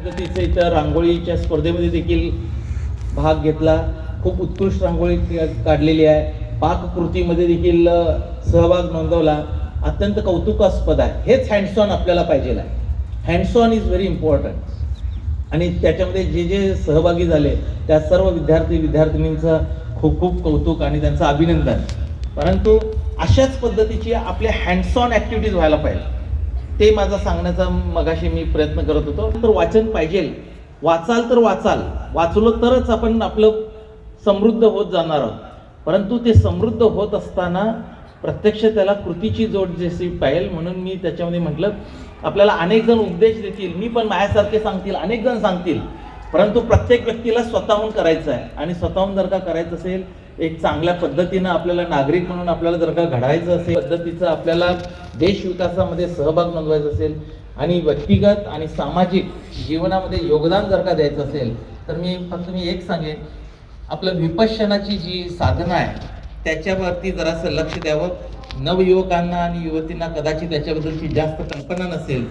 पद्धतीचे इथं रांगोळीच्या स्पर्धेमध्ये देखील भाग घेतला. खूप उत्कृष्ट रांगोळी काढलेली आहे. पाककृतीमध्ये देखील सहभाग नोंदवला. अत्यंत कौतुकास्पद आहे. हेच हँड्स ऑन आपल्याला पाहिजे आहे. Hands on is very important. आणि त्याच्यामध्ये जे जे सहभागी झाले त्या सर्व विद्यार्थिनींचं खूप खूप कौतुक आणि त्यांचं अभिनंदन. परंतु अशाच पद्धतीची आपल्या हँड्स ऑन ॲक्टिव्हिटीज व्हायला पाहिजे. ते माझा सांगण्याचा मगाशी मी प्रयत्न करत होतो. तर वाचन पाहिजे. वाचाल तर वाचलो तरच आपण आपलं समृद्ध होत जाणार आहोत. परंतु ते समृद्ध होत असताना प्रत्यक्ष त्याला कृतीची जोड जशी पाहिजे. म्हणून मी त्याच्यामध्ये म्हटलं आपल्याला अनेक जण उपदेश देतील, मी पण माझ्यासारखे सांगतील, अनेक जण सांगतील, परंतु प्रत्येक व्यक्तीला स्वतःहून करायचं आहे. आणि स्वतःहून जर का करायचं असेल, एक चांगल्या पद्धतीनं आपल्याला नागरिक म्हणून आपल्याला जर का घडायचं असेल, पद्धतीचं आपल्याला देश विकासामध्ये सहभाग नोंदवायचा असेल आणि व्यक्तिगत आणि सामाजिक जीवनामध्ये योगदान जर का द्यायचं असेल, तर मी एक सांगेन, आपलं विपश्यनाची जी साधना आहे त्याच्यावरती जरासं लक्ष द्यावं. नवयुवकांना आणि युवतींना कदाचित त्याच्याबद्दलची जास्त कल्पना नसेल.